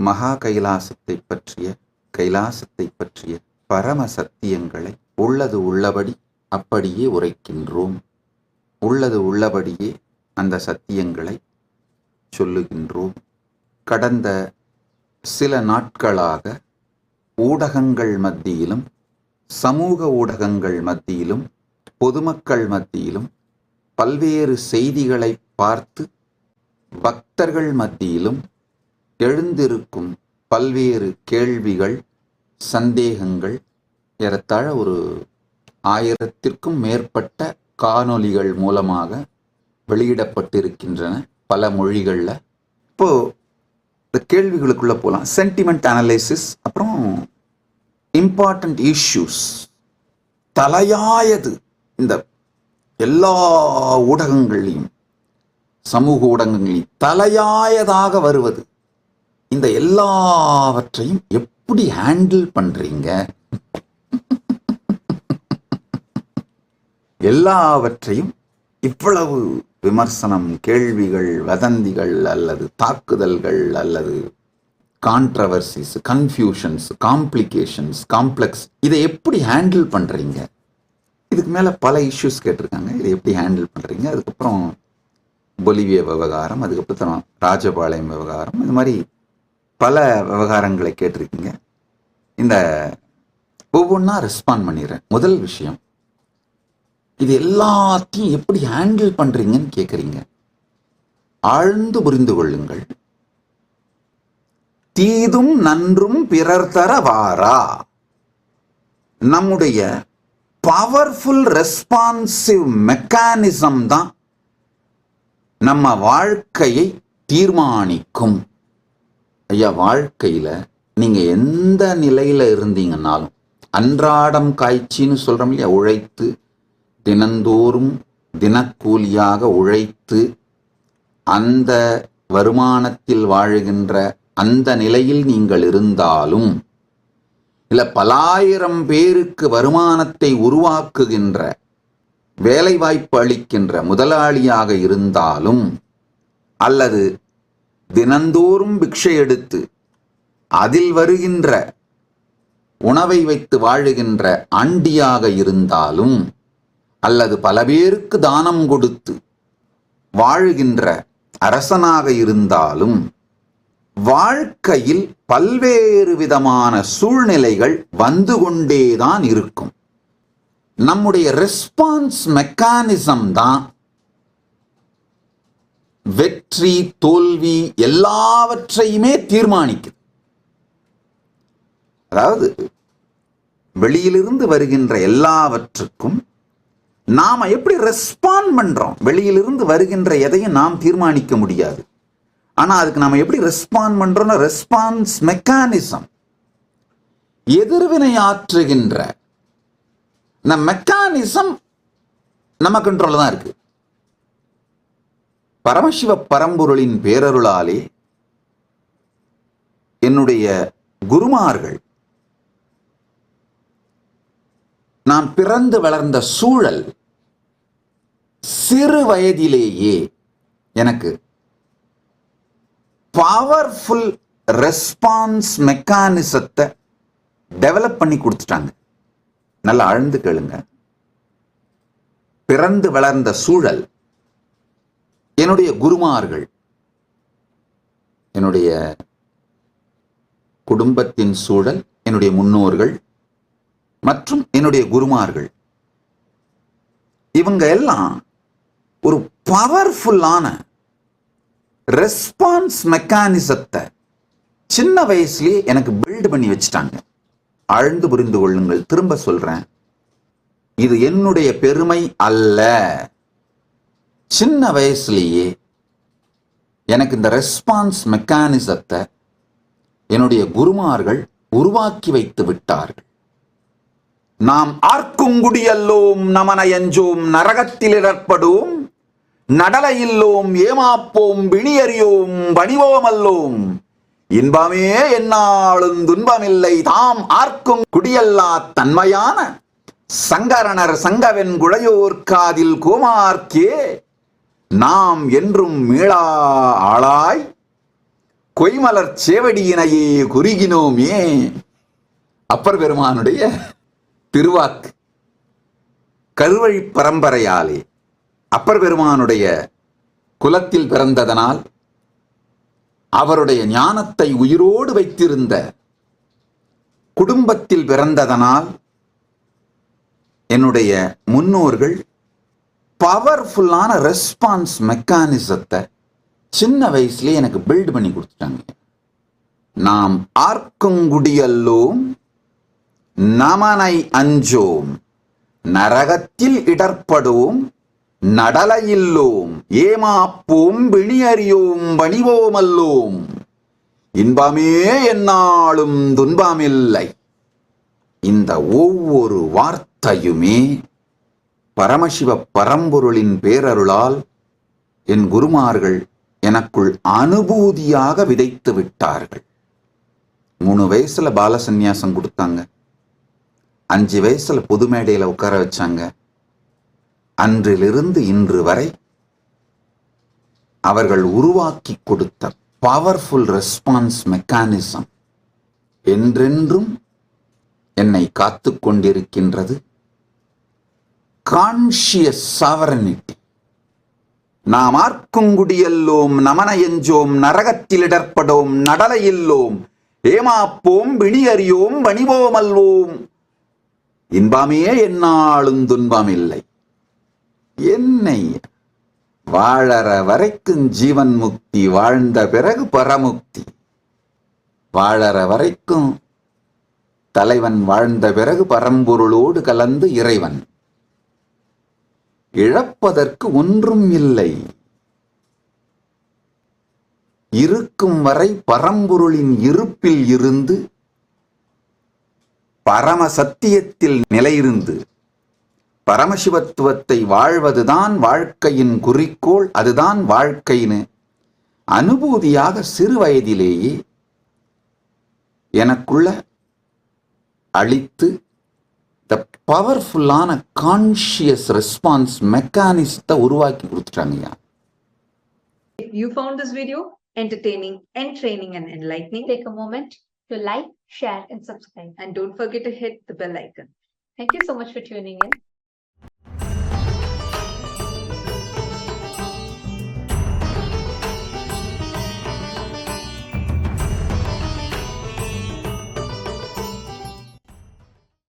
மகா கைலாசத்தை பற்றிய பரம சத்தியங்களை உள்ளது உள்ளபடி அப்படியே உரைக்கின்றோம். உள்ளது உள்ளபடியே அந்த சத்தியங்களை சொல்லுகின்றோம். கடந்த சில நாட்களாக ஊடகங்கள் மத்தியிலும், சமூக ஊடகங்கள் மத்தியிலும், பொதுமக்கள் மத்தியிலும் பல்வேறு செய்திகளை பார்த்து பக்தர்கள் மத்தியிலும் எழுந்திருக்கும் பல்வேறு கேள்விகள், சந்தேகங்கள், ஏறத்தாழ ஒரு 1000த்திற்கும் மேற்பட்ட காணொளிகள் மூலமாக வெளியிடப்பட்டிருக்கின்றன பல மொழிகளில். இப்போ இந்த கேள்விகளுக்குள்ள போகலாம். சென்டிமெண்ட் அனலைசிஸ், அப்புறம் இம்பார்ட்டன்ட் இஷ்யூஸ், தலையாயது இந்த எல்லா ஊடகங்களையும், சமூக ஊடகங்களையும் தலையாயதாக வருவது, இந்த எல்லாவற்றையும் எப்படி ஹேண்டில் பண்றீங்க? எல்லாவற்றையும் இவ்வளவு விமர்சனம், கேள்விகள், வதந்திகள் அல்லது தாக்குதல்கள் அல்லது கான்ட்ரவர்சிஸ், கன்ஃபியூஷன்ஸ், காம்ப்ளிகேஷன்ஸ், காம்ப்ளெக்ஸ், இதை எப்படி ஹேண்டில் பண்றீங்க? இதுக்கு மேல பல இஷ்யூஸ் கேட்டிருக்காங்க. இதை எப்படி ஹேண்டில் பண்றீங்க? அதுக்கப்புறம் பொலிவிய விவகாரம், அதுக்கப்புறம் ராஜபாளையம் விவகாரம், இது மாதிரி பல விவகாரங்களை கேட்டிருக்கீங்க. இந்த ஒவ்வொன்றா ரெஸ்பாண்ட் பண்ணிடுறேன். முதல் விஷயம், இது எல்லாத்தையும் எப்படி ஹேண்டில் பண்றீங்கன்னு கேட்குறீங்க. ஆழ்ந்து புரிந்து கொள்ளுங்கள். தீதும் நன்றும் பிறர் தர வாரா. நம்முடைய பவர்ஃபுல் ரெஸ்பான்சிவ் மெக்கானிசம் தான் நம்ம வாழ்க்கையை தீர்மானிக்கும். ஐயா, வாழ்க்கையில நீங்க எந்த நிலையில இருந்தீங்கன்னாலும், அன்றாடம் காய்ச்சின்னு சொல்றோம் இல்லையா, உழைத்து தினந்தோறும் தினக்கூலியாக உழைத்து அந்த வருமானத்தில் வாழுகின்ற அந்த நிலையில் நீங்கள் இருந்தாலும், இல்ல பலாயிரம் பேருக்கு வருமானத்தை உருவாக்குகின்ற, வேலை வாய்ப்பு அளிக்கின்ற முதலாளியாக இருந்தாலும், அல்லது தினந்தோறும் பிக்ஷை எடுத்து அதில் வருகின்ற உணவை வைத்து வாழுகின்ற ஆண்டியாக இருந்தாலும், அல்லது பல பேருக்கு தானம் கொடுத்து வாழுகின்ற அரசனாக இருந்தாலும், வாழ்க்கையில் பல்வேறு விதமான சூழ்நிலைகள் வந்து கொண்டேதான் இருக்கும். நம்முடைய ரெஸ்பான்ஸ் மெக்கானிசம் தான் வெற்றி, தோல்வி எல்லாவற்றையுமே தீர்மானிக்குது. அதாவது வெளியிலிருந்து வருகின்ற எல்லாவற்றுக்கும் நாம எப்படி ரெஸ்பாண்ட் பண்றோம்? வெளியிலிருந்து வருகின்ற எதையும் நாம் தீர்மானிக்க முடியாது. ஆனா அதுக்கு நாம எப்படி ரெஸ்பாண்ட் பண்றோம்னா, ரெஸ்பான்ஸ் மெக்கானிசம், எதிர்வினை ஆற்றுகின்ற இந்த மெக்கானிசம் நம்ம கண்ட்ரோல்ல தான் இருக்கு. பரமசிவ பரம்பொருளின் பேரருளாலே என்னுடைய குருமார்கள், நான் பிறந்து வளர்ந்த சூழல், சிறு வயதிலேயே எனக்கு பவர்ஃபுல் ரெஸ்பான்ஸ் மெக்கானிசத்தை டெவலப் பண்ணி கொடுத்துட்டாங்க. நல்லா ஆழ்ந்து கேளுங்க. பிறந்து வளர்ந்த சூழல், என்னுடைய குருமார்கள், என்னுடைய குடும்பத்தின் சூழல், என்னுடைய முன்னோர்கள் மற்றும் என்னுடைய குருமார்கள், இவங்க எல்லாம் ஒரு பவர்ஃபுல்லான ரெஸ்பான்ஸ் மெக்கானிசத்தை சின்ன வயசுலயே எனக்கு பில்ட் பண்ணி வச்சுட்டாங்க. ஆழ்ந்து புரிந்து கொள்ளுங்கள். திரும்ப சொல்றேன், இது என்னுடைய பெருமை அல்ல. சின்ன வயசுலேயே எனக்கு இந்த ரெஸ்பான்ஸ் மெக்கானிசத்தை என்னுடைய குருமார்கள் உருவாக்கி வைத்து விட்டார்கள். நாம் ஆர்க்குங்குடியல்லோம் நமனையஞ்சோம் நரகத்தில் இடர்படும் நடலையில்லோம் ஏமாப்போம் விணியறியோம் வணிவோமல்லோம் இன்பமே என்னாலும் துன்பமில்லை தாம் ஆர்க்கும் குடியல்லா தன்மையான சங்கரணர் சங்கவென் குழையோர் காதில் கோமார்க்கே நாம் என்றும் மீளா ஆளாய் கொய்மலர் சேவடியினையே குறுகினோமே. அப்பர் பெருமானுடைய திருவாக்கு. கருவழி பரம்பரையாலே அப்பர் பெருமானுடைய குலத்தில் பிறந்ததனால், அவருடைய ஞானத்தை உயிரோடு வைத்திருந்த குடும்பத்தில் பிறந்ததனால், என்னுடைய முன்னோர்கள் பவர்ஃபுல்லான ரெஸ்பான்ஸ் மெக்கானிசத்தை சின்ன வயசுல எனக்கு பில்ட் பண்ணி கொடுத்துட்டாங்க. நாம் ஆர்க்குங்குடியல்லோம், நமனை அஞ்சோம், நரகத்தில் இடர்படோம், நடலையில்லோம், ஏமாப்போம், விணியறியோம், வணிவோமல்லோம், இன்பமே எந்நாளும் துன்பமில்லை. இந்த ஒவ்வொரு வார்த்தையுமே பரமசிவ பரம்பொருளின் பேரருளால் என் குருமார்கள் எனக்குள் அனுபூதியாக விதைத்து விட்டார்கள். 3 வயசுல பால சந்நியாசம் கொடுத்தாங்க. 5 வயசுல பொது மேடையில உட்கார வச்சாங்க. அன்றிலிருந்து இன்று வரை அவர்கள் உருவாக்கி கொடுத்த பவர்ஃபுல் ரெஸ்பான்ஸ் மெக்கானிசம் என்றென்றும் என்னை காத்து கொண்டிருக்கின்றது. Conscious sovereignty. நாம் ஆர்க்குங்குடியல்லோம், நமன எஞ்சோம், நரகத்தில் இடர்படோம், நடலையில்லோம், ஏமாப்போம், விணியறியோம், வணிவோமல்வோம், இன்பமே எந்நாளும் துன்பமில்லை. என்னை வாழற வரைக்கும் ஜீவன் முக்தி, வாழ்ந்த பிறகு பரமுக்தி. வாழற வரைக்கும் தலைவன், வாழ்ந்த பிறகு பரம்பொருளோடு கலந்து இறைவன். இழப்பதற்கு ஒன்றும் இல்லை. இருக்கும் வரை பரம்பொருளின் இருப்பில் இருந்து, பரம சத்தியத்தில் நிலையிருந்து, பரமசிவத்துவத்தை வாழ்வதுதான் வாழ்க்கையின் குறிக்கோள், அதுதான் வாழ்க்கைன்னு அனுபூதியாக சிறு வயதிலேயே எனக்குள்ள அளித்து த பவர்ஃபுல்லான கான்ஷியஸ் ரெஸ்பான்ஸ் மெக்கானிசத்தை உருவாக்கி கொடுத்துட்டாங்கய்யா. If you found this video entertaining, entraining and enlightening, take a moment to like, share and subscribe. and don't forget to hit the bell icon. Thank you so much for tuning in.